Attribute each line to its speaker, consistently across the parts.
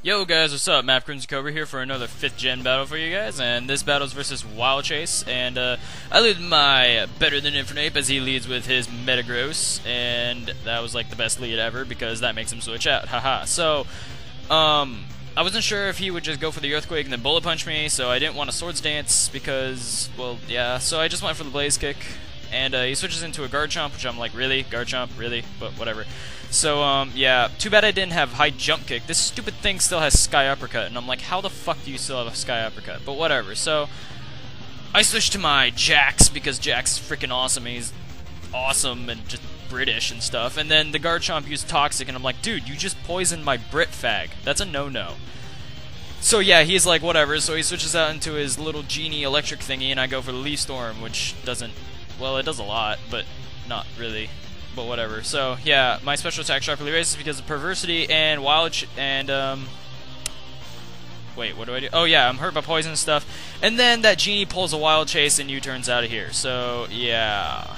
Speaker 1: Yo guys, what's up? MapCRim over here for another 5th gen battle for you guys, and this battle's versus WileChase, and I lead my better than Infernape as he leads with his Metagross, and that was like the best lead ever because that makes him switch out, haha. So, I wasn't sure if he would just go for the Earthquake and then Bullet Punch me, so I didn't want a Swords Dance because, well, yeah, so I just went for the Blaze Kick, and he switches into a Guard Chomp, which I'm like, really? Guard Chomp? Really? But whatever. So, yeah, too bad I didn't have High Jump Kick. This stupid thing still has Sky Uppercut, and I'm like, how the fuck do you still have a Sky Uppercut? But whatever, so I switched to my Jax, because Jax is freaking awesome, he's awesome and just British and stuff, and then the Guard Chomp used Toxic, and I'm like, dude, you just poisoned my Brit fag. That's a no-no. So yeah, he's like, whatever, so he switches out into his little genie electric thingy, and I go for the Leaf Storm, which doesn't, well, it does a lot, but not really. But whatever. So yeah, my special attack sharply raises because of Perversity and wait, what do I do? Oh yeah, I'm hurt by poison and stuff. And then that genie pulls a WileChase and U-turns out of here. So yeah,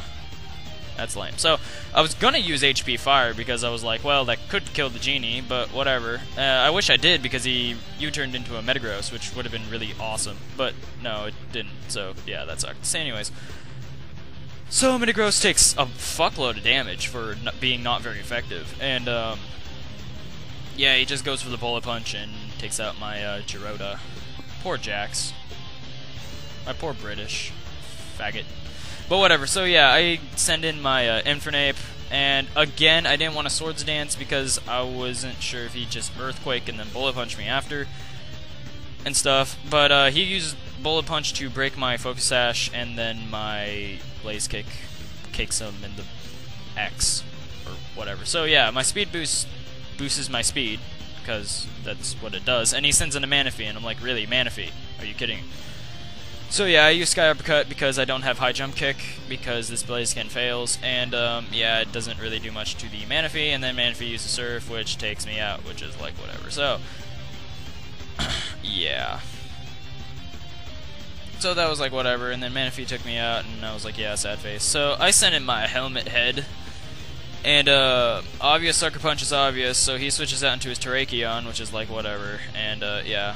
Speaker 1: that's lame. So I was gonna use HP Fire because I was like, well, that could kill the genie, but whatever. I wish I did because he U-turned into a Metagross, which would have been really awesome. But no, it didn't. So yeah, that sucked. So anyways. So Metagross takes a fuckload of damage for being not very effective, and yeah, he just goes for the Bullet Punch and takes out my Gerudo. Poor Jax. My poor British faggot. But whatever, so yeah, I send in my Infernape, and again, I didn't want a Swords Dance because I wasn't sure if he'd just Earthquake and then Bullet Punch me after, and stuff, but he uses Bullet Punch to break my Focus Sash, and then my Blaze Kick kicks him in the X, or whatever. So yeah, my speed boosts my speed, because that's what it does, and he sends in a Manaphy, and I'm like, really, Manaphy? Are you kidding? So yeah, I use Sky Uppercut because I don't have High Jump Kick, because this Blaziken fails, and yeah, it doesn't really do much to the Manaphy, and then Manaphy uses Surf, which takes me out, which is like, whatever. So, yeah. So that was like whatever, and then Manaphy took me out, and I was like, yeah, sad face. So I sent in my Helmet Head, and obvious Sucker Punch is obvious, so he switches out into his Terrakion, which is like whatever, and yeah.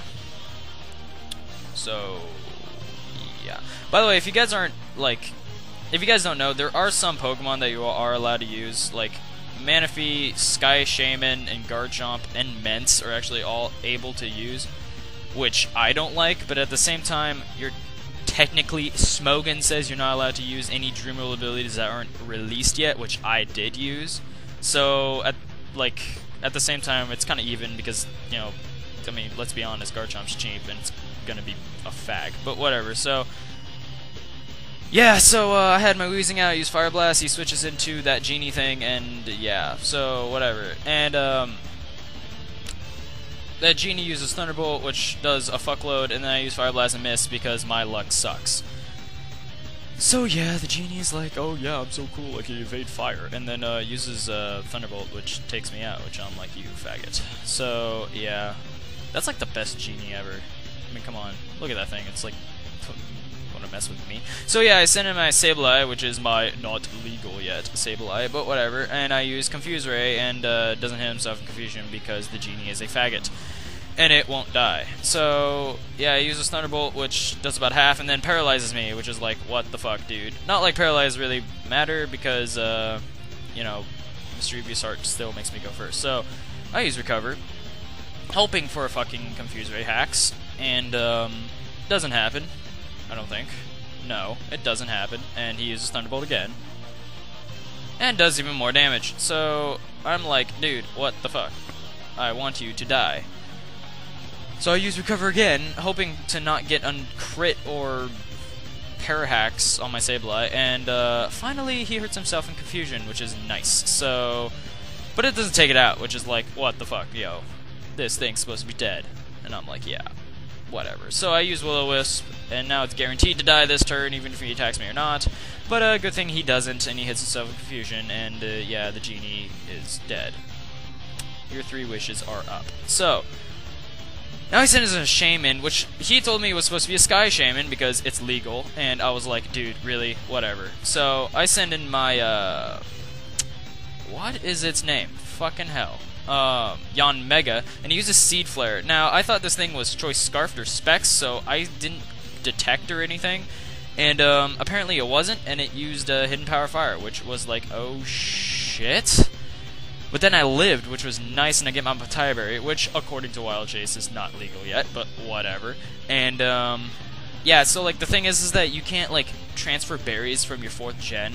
Speaker 1: So yeah. By the way, if you guys aren't like, if you guys don't know, there are some Pokemon that you are allowed to use, like Manaphy, Sky Shaman, and Garchomp, and Mence are actually all able to use, which I don't like, but at the same time, you're technically, Smogon says you're not allowed to use any Dream Roll abilities that aren't released yet, which I did use. So, at the same time, it's kind of even because, you know, I mean, let's be honest, Garchomp's cheap, and it's gonna be a fag, but whatever, so yeah, so I had my Weezing out, I used Fire Blast, he switches into that Genie thing, and yeah, so whatever, and that Genie uses Thunderbolt, which does a fuckload, and then I use Fire Blast and miss because my luck sucks. So yeah, the Genie is like, oh yeah, I'm so cool, I can evade fire, and then uses Thunderbolt, which takes me out, which I'm like, you faggot. So yeah, that's like the best Genie ever. I mean, come on, look at that thing, it's like, want to mess with me. So yeah, I sent in my Sableye, which is my not legal yet Sableye, but whatever, and I use Confuse Ray, and doesn't hit himself in confusion because the Genie is a faggot, and it won't die. So yeah, he uses Thunderbolt, which does about half, and then paralyzes me, which is like, what the fuck, dude? Not like Paralyze really matter because you know, Mischievous Art still makes me go first. So I use Recover, hoping for a fucking Confuse Ray hacks, and doesn't happen. I don't think. No, it doesn't happen, and he uses Thunderbolt again, and does even more damage. So I'm like, dude, what the fuck? I want you to die. So I use Recover again, hoping to not get crit or Parahacks on my Sableye, and finally he hurts himself in Confusion, which is nice. So, but it doesn't take it out, which is like, what the fuck, yo, this thing's supposed to be dead, and I'm like, yeah. Whatever. So I use Will-O-Wisp, and now it's guaranteed to die this turn, even if he attacks me or not. But good thing he doesn't, and he hits himself with Confusion, and yeah, the Genie is dead. Your 3 wishes are up. So, now he sends in a Shaman, which he told me was supposed to be a Sky Shaman because it's legal, and I was like, dude, really? Whatever. So I send in my, what is its name? fucking hell. Yon Mega, and he uses Seed Flare. Now, I thought this thing was Choice Scarfed or Specs, so I didn't detect or anything. And apparently it wasn't, and it used Hidden Power Fire, which was like, oh shit. But then I lived, which was nice, and I get my Pataya Berry, which, according to WileChase, is not legal yet, but whatever. And, yeah, so, like, the thing is that you can't, like, transfer berries from your 4th gen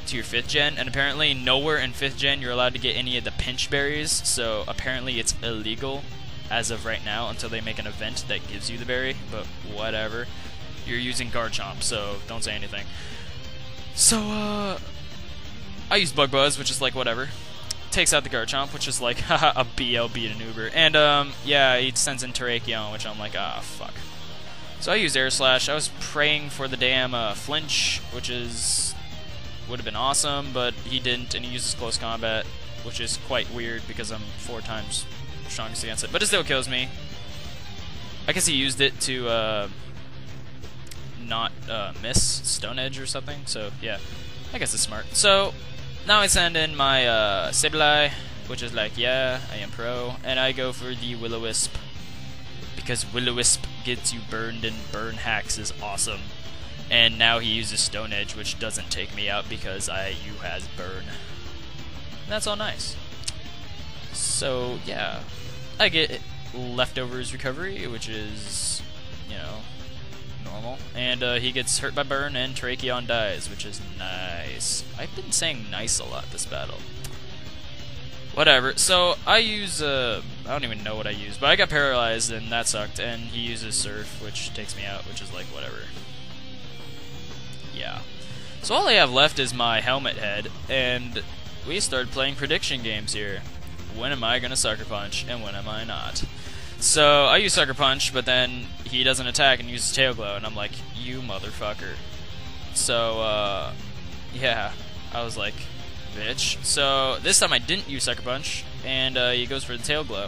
Speaker 1: to your 5th gen, and apparently nowhere in 5th gen you're allowed to get any of the pinch berries, so apparently it's illegal as of right now until they make an event that gives you the berry, but whatever. You're using Garchomp, so don't say anything. So, I use Bug Buzz, which is like, whatever. Takes out the Garchomp, which is like, haha, a BLB to an Uber. And, yeah, he sends in Terrakion, which I'm like, ah, fuck. So I used Air Slash. I was praying for the damn, flinch, which is... would have been awesome, but he didn't, and he uses Close Combat, which is quite weird because I'm 4 times strongest against it. But it still kills me. I guess he used it to, not miss Stone Edge or something, so yeah, I guess it's smart. So now I send in my Sableye, which is like, yeah, I am pro, and I go for the Will-O-Wisp because Will-O-Wisp gets you burned, and burn hacks is awesome. And now he uses Stone Edge, which doesn't take me out because you has burn. And that's all nice. So yeah, I get Leftovers Recovery, which is, you know, normal, and he gets hurt by burn, and Terrakion dies, which is nice. I've been saying nice a lot this battle. Whatever, so I use, I don't even know what I use, but I got paralyzed, and that sucked, and he uses Surf, which takes me out, which is like, whatever. Yeah. So all I have left is my Helmet Head, and we started playing prediction games here. When am I gonna Sucker Punch, and when am I not? So I use Sucker Punch, but then he doesn't attack and uses Tail Glow, and I'm like, you motherfucker. So, yeah, I was like, bitch. So this time I didn't use Sucker Punch, and he goes for the Tail Glow.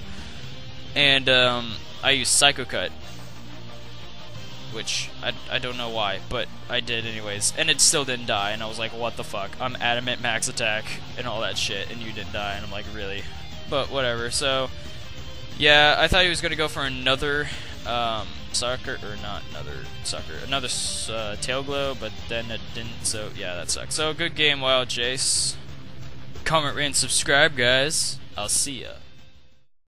Speaker 1: And I use Psycho Cut, which I don't know why, but I did anyways. And it still didn't die, and I was like, what the fuck? I'm adamant max attack and all that shit, and you didn't die, and I'm like, really? But whatever, so... yeah, I thought he was going to go for another sucker, or not another sucker, another Tail Glow, but then it didn't, so yeah, that sucks. So good game, WileChase. Comment, rate, and subscribe, guys. I'll see ya.